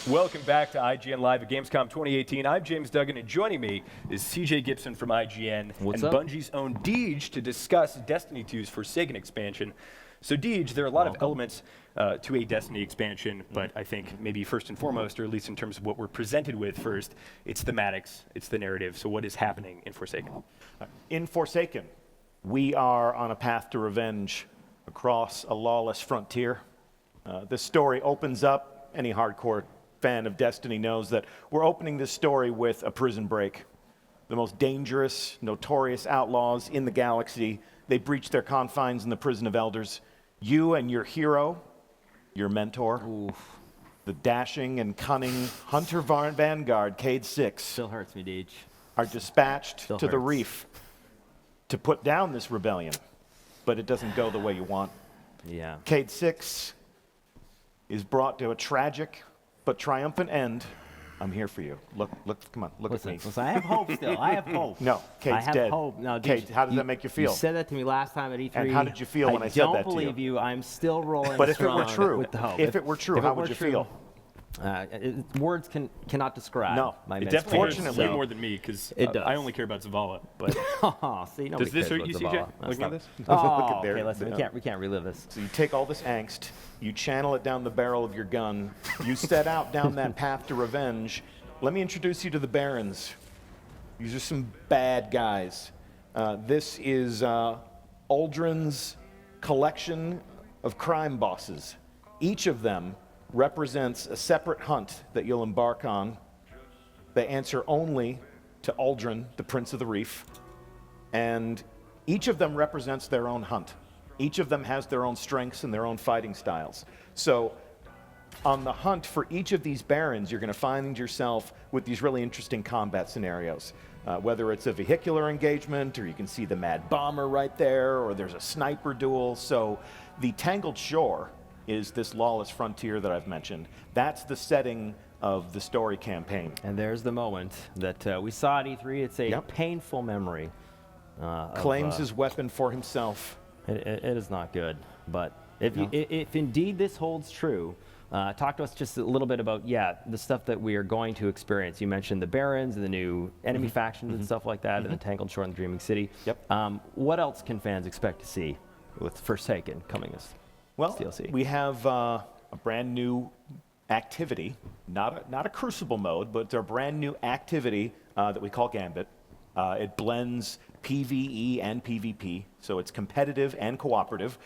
Welcome back to IGN Live at Gamescom 2018. I'm James Duggan, and joining me is CJ Gibson from IGN and Bungie's own DeeJ to discuss Destiny 2's Forsaken expansion. So DeeJ, there are a lot of elements to a Destiny expansion, but I think maybe first and foremost, or at least in terms of what we're presented with first, it's thematics, it's the narrative. So what is happening in Forsaken? In Forsaken, we are on a path to revenge across a lawless frontier. This story opens up, any hardcore fan of Destiny knows that we're opening this story with a prison break. The most dangerous, notorious outlaws in the galaxy, they breach their confines in the prison of elders. You and your hero, your mentor, the dashing and cunning Hunter Vanguard, Cade 6, Still hurts me, DeeJ. are dispatched to the reef to put down this rebellion, but it doesn't go the way you want. Yeah. Cade 6 is brought to a tragic but triumphant end. I'm here for you. Look, come on, look at me. Listen, I have hope still. I have hope. No, Cade's dead. I have hope. No, Cade, how does that make you feel? You said that to me last time at E3. And how did you feel when I said that to you? I don't believe you. I'm still rolling But if it were strong true, with the hope. if it were true, how would you feel? Words cannot describe. No, my It definitely hurts Fortunately- way more than me, because It does. I only care about Zavala. But See, does this hurt you, CJ, looking at this? Oh, there. okay, listen, we can't relive this. So you take all this angst, you channel it down the barrel of your gun, you set out down that path to revenge. Let me introduce you to the Barons. These are some bad guys. This is Aldrin's collection of crime bosses. Each of them represents a separate hunt that you'll embark on. They answer only to Aldrin, the Prince of the Reef, and each of them represents their own hunt. Each of them has their own strengths and their own fighting styles. So on the hunt for each of these Barons, you're going to find yourself with these really interesting combat scenarios. Whether it's a vehicular engagement, or you can see the Mad Bomber right there, or there's a sniper duel. So the Tangled Shore is this lawless frontier that I've mentioned. That's the setting of the story campaign. And there's the moment that we saw at E3. It's a painful memory. Claims his weapon for himself. It is not good. But if indeed this holds true, talk to us just a little bit about, the stuff that we are going to experience. You mentioned the Barons and the new enemy factions and stuff like that, and the Tangled Shore and the Dreaming City. What else can fans expect to see with Forsaken coming as DLC? We have a brand new activity, not a Crucible mode, but it's our brand new activity that we call Gambit. It blends PvE and PvP, so it's competitive and cooperative.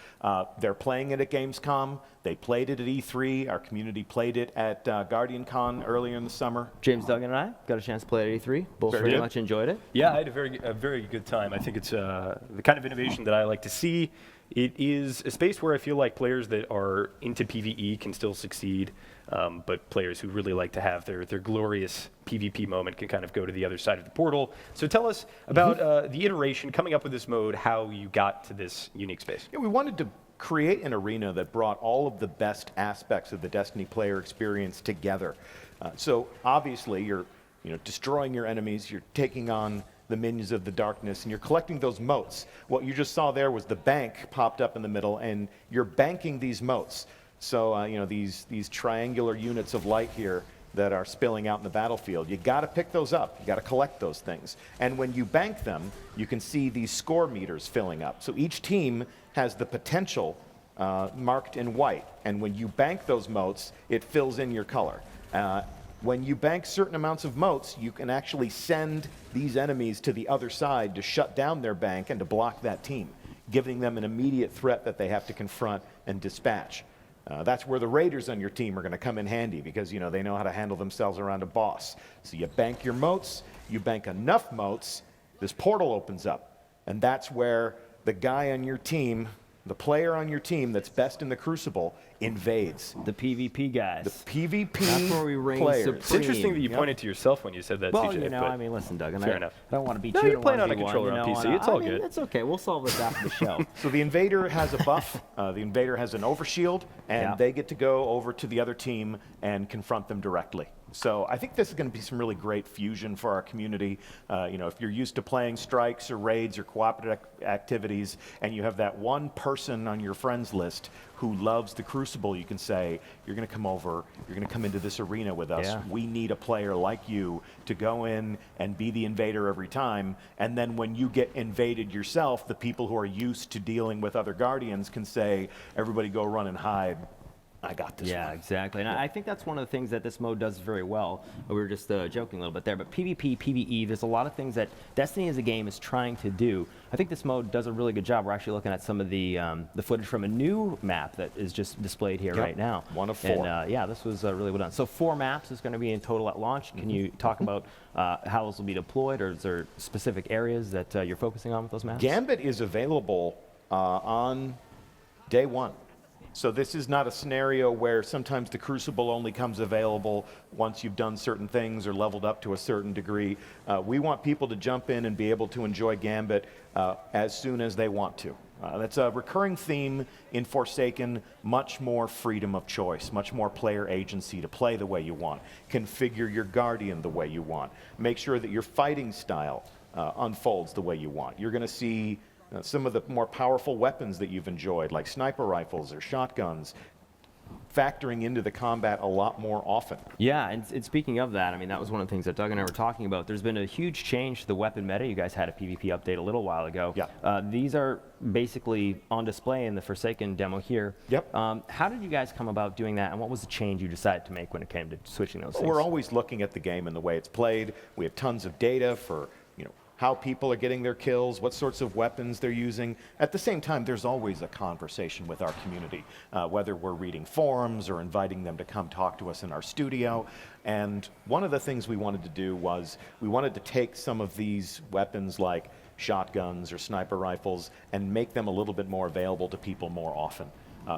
They're playing it at Gamescom. They played it at E3. Our community played it at GuardianCon earlier in the summer. James Duggan and I got a chance to play it at E3. Both very much enjoyed it. Yeah, I had a very good time. I think it's the kind of innovation that I like to see. It is a space where I feel like players that are into PvE can still succeed, but players who really like to have their glorious PvP moment can kind of go to the other side of the portal. So tell us about the iteration, coming up with this mode, how you got to this unique space. Yeah, we wanted to create an arena that brought all of the best aspects of the Destiny player experience together. So obviously you're destroying your enemies, you're taking on the minions of the darkness, and you're collecting those motes. What you just saw there was the bank popped up in the middle, and you're banking these motes. So these triangular units of light here that are spilling out in the battlefield, you got to pick those up. You got to collect those things. And when you bank them, you can see these score meters filling up. So each team has the potential marked in white, and when you bank those motes, it fills in your color. When you bank certain amounts of motes, you can actually send these enemies to the other side to shut down their bank and to block that team, giving them an immediate threat that they have to confront and dispatch. That's where the raiders on your team are going to come in handy, because they know how to handle themselves around a boss. So you bank your motes, you bank enough motes, this portal opens up, and that's where the guy on your team, the player on your team that's best in the Crucible, invades. The PvP guys. The PvP That's where we reign players. supreme. It's interesting that you pointed to yourself when you said that, Well, CJ. I mean, listen, Duggan, fair enough. I don't want to beat No, you. you're playing on a 1v1, controller on PC. It's all good. It's okay. We'll solve this after the show. So the Invader has a buff. The Invader has an overshield, and they get to go over to the other team and confront them directly. So I think this is going to be some really great fusion for our community. If you're used to playing strikes or raids or cooperative activities, and you have that one person on your friends list who loves the Crucible, you can say, you're going to come over, you're going to come into this arena with us. Yeah. We need a player like you to go in and be the invader every time. And then when you get invaded yourself, the people who are used to dealing with other Guardians can say, everybody go run and hide. I got this. Yeah, one. exactly. And I think that's one of the things that this mode does very well. We were just joking a little bit there, but PvP, PvE, there's a lot of things that Destiny as a game is trying to do. I think this mode does a really good job. We're actually looking at some of the footage from a new map that is just displayed here right now. One of 4. And yeah, this was really well done. So 4 maps is going to be in total at launch. Can you talk about how those will be deployed, or is there specific areas that you're focusing on with those maps? Gambit is available on day 1. So this is not a scenario where sometimes the Crucible only comes available once you've done certain things or leveled up to a certain degree. We want people to jump in and be able to enjoy Gambit as soon as they want to. That's a recurring theme in Forsaken, much more freedom of choice, much more player agency to play the way you want, configure your Guardian the way you want, make sure that your fighting style unfolds the way you want. You're going to see some of the more powerful weapons that you've enjoyed, like sniper rifles or shotguns, factoring into the combat a lot more often. Yeah, and speaking of that, I mean, that was one of the things that Doug and I were talking about. There's been a huge change to the weapon meta. You guys had a PvP update a little while ago. Yeah. These are basically on display in the Forsaken demo here. Yep. How did you guys come about doing that, and what was the change you decided to make when it came to switching those things? We're always looking at the game and the way it's played. We have tons of data for, how people are getting their kills, what sorts of weapons they're using. At the same time, there's always a conversation with our community, whether we're reading forums or inviting them to come talk to us in our studio. And one of the things we wanted to do was we wanted to take some of these weapons like shotguns or sniper rifles and make them a little bit more available to people more often.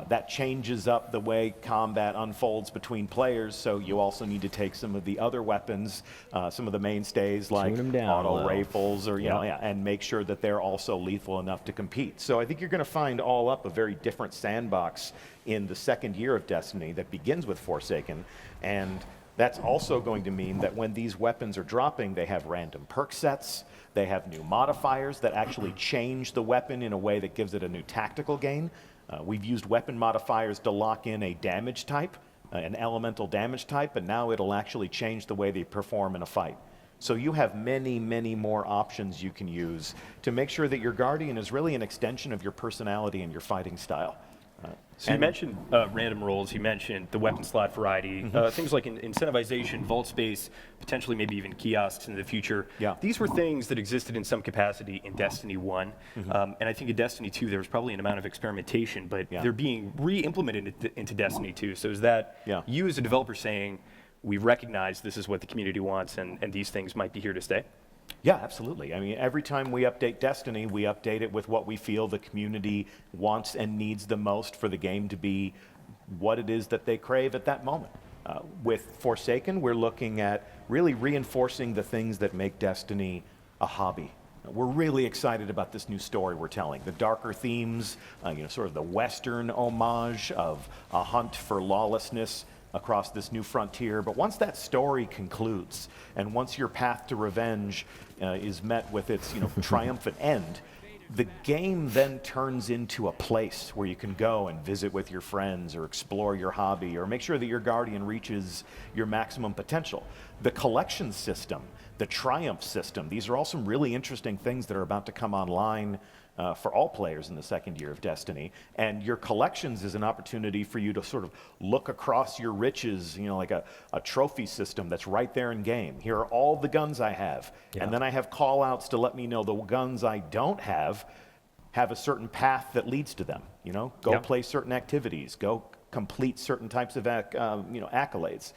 That changes up the way combat unfolds between players, so you also need to take some of the other weapons, some of the mainstays like auto rifles, or and make sure that they're also lethal enough to compete. So I think you're going to find all up a very different sandbox in the second year of Destiny that begins with Forsaken, and that's also going to mean that when these weapons are dropping, they have random perk sets. They have new modifiers that actually change the weapon in a way that gives it a new tactical gain. We've used weapon modifiers to lock in a damage type, an elemental damage type, and now it'll actually change the way they perform in a fight. So you have many, many more options you can use to make sure that your Guardian is really an extension of your personality and your fighting style. So you mentioned random rolls, you mentioned the weapon slot variety, things like incentivization, vault space, potentially maybe even kiosks in the future. Yeah. These were things that existed in some capacity in Destiny 1. And I think in Destiny 2 there was probably an amount of experimentation, but they're being re-implemented into Destiny 2. So is that you as a developer saying, we recognize this is what the community wants and these things might be here to stay? Yeah, absolutely. I mean, every time we update Destiny, we update it with what we feel the community wants and needs the most for the game to be what it is that they crave at that moment. With Forsaken, we're looking at really reinforcing the things that make Destiny a hobby. We're really excited about this new story we're telling. The darker themes, sort of the Western homage of a hunt for lawlessness across this new frontier. But once that story concludes, and once your path to revenge is met with its triumphant end, the game then turns into a place where you can go and visit with your friends or explore your hobby or make sure that your Guardian reaches your maximum potential. The collection system, the triumph system, these are all some really interesting things that are about to come online for all players in the second year of Destiny. And your collections is an opportunity for you to sort of look across your riches, like a trophy system that's right there in game. Here are all the guns I have. And then I have call outs to let me know the guns I don't have a certain path that leads to them. Go play certain activities, go complete certain types of accolades.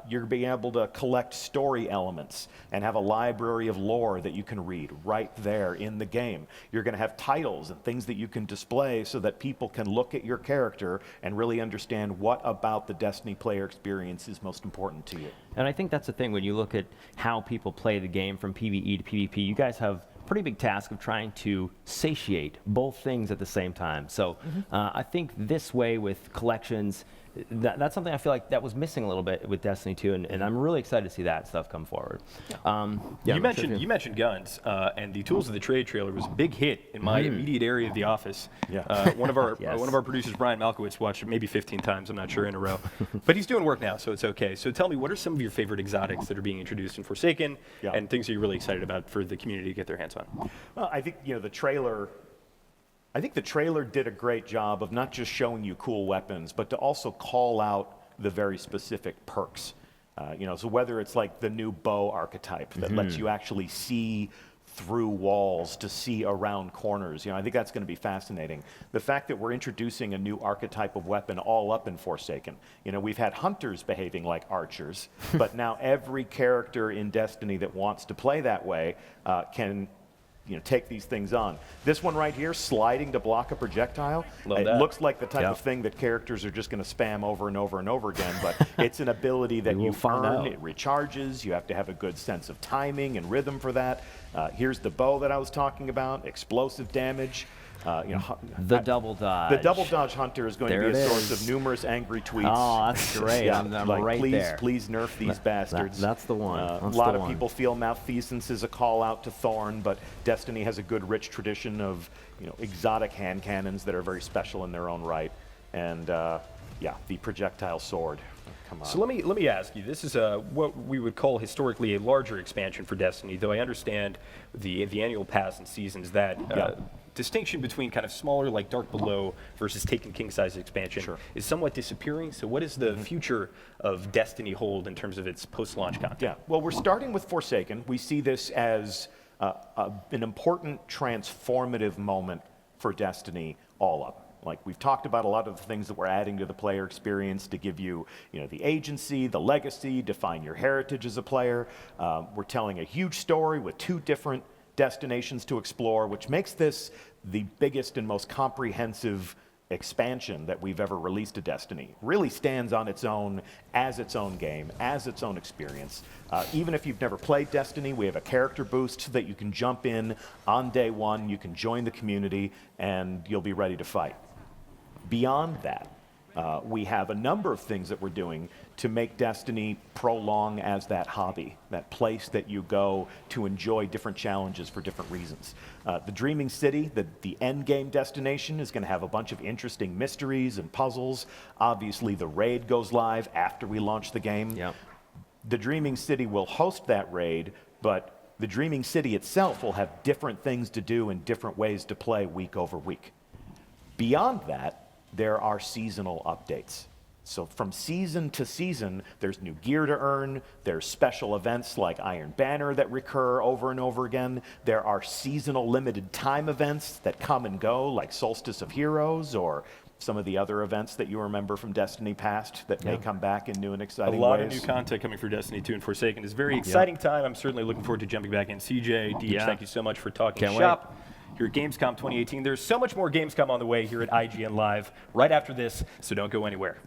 You're being able to collect story elements and have a library of lore that you can read right there in the game. You're going to have titles and things that you can display so that people can look at your character and really understand what about the Destiny player experience is most important to you. And I think that's the thing when you look at how people play the game from PvE to PvP. You guys have pretty big task of trying to satiate both things at the same time. So I think this way with collections that's something I feel like that was missing a little bit with Destiny 2, and I'm really excited to see that stuff come forward. You mentioned guns, and the Tools of the Trade trailer was a big hit in my immediate area of the office. Yeah. One of our producers, Brian Malkowitz, watched it maybe 15 times, I'm not sure, in a row. But he's doing work now, so it's okay. So tell me, what are some of your favorite exotics that are being introduced in Forsaken, and things that you're really excited about for the community to get their hands on? Well, I think the trailer did a great job of not just showing you cool weapons, but to also call out the very specific perks. So whether it's like the new bow archetype that lets you actually see through walls to see around corners, I think that's going to be fascinating. The fact that we're introducing a new archetype of weapon all up in Forsaken. We've had hunters behaving like archers, but now every character in Destiny that wants to play that way can take these things on. This one right here, sliding to block a projectile, looks like the type of thing that characters are just going to spam over and over and over again, but it's an ability that you earn. It recharges. You have to have a good sense of timing and rhythm for that. Here's the bow that I was talking about, explosive damage. The double dodge. The double dodge hunter is going to be a source of numerous angry tweets. Oh, that's great. I'm like, right there. Please nerf these bastards. That's the one. A lot of people feel malfeasance is a call out to Thorn, but Destiny has a good, rich tradition of exotic hand cannons that are very special in their own right. And the projectile sword. Come on. So let me ask you. This is what we would call historically a larger expansion for Destiny, though I understand the annual pass and seasons that. Distinction between kind of smaller, like Dark Below, versus Taken King-size expansion is somewhat disappearing. So what does the future of Destiny hold in terms of its post-launch content? Yeah, well, we're starting with Forsaken. We see this as an important transformative moment for Destiny all up. Like we've talked about a lot of the things that we're adding to the player experience to give you, the agency, the legacy, define your heritage as a player. We're telling a huge story with 2 different destinations to explore, which makes this the biggest and most comprehensive expansion that we've ever released to Destiny. Really stands on its own as its own game, as its own experience. Even if you've never played Destiny, we have a character boost so that you can jump in on day one, you can join the community, and you'll be ready to fight. Beyond that, we have a number of things that we're doing to make Destiny prolong as that hobby, that place that you go to enjoy different challenges for different reasons. The Dreaming City, the end game destination, is going to have a bunch of interesting mysteries and puzzles. Obviously, the raid goes live after we launch the game. Yep. The Dreaming City will host that raid, but the Dreaming City itself will have different things to do and different ways to play week over week. Beyond that, there are seasonal updates. So from season to season, there's new gear to earn, there's special events like Iron Banner that recur over and over again, there are seasonal limited time events that come and go, like Solstice of Heroes, or some of the other events that you remember from Destiny past that may come back in new and exciting ways. A lot of new content coming for Destiny 2 and Forsaken. It's a very exciting time. I'm certainly looking forward to jumping back in. CJ, DeeJ, thank you so much for talking shop here at Gamescom 2018. There's so much more Gamescom on the way here at IGN Live right after this, so don't go anywhere.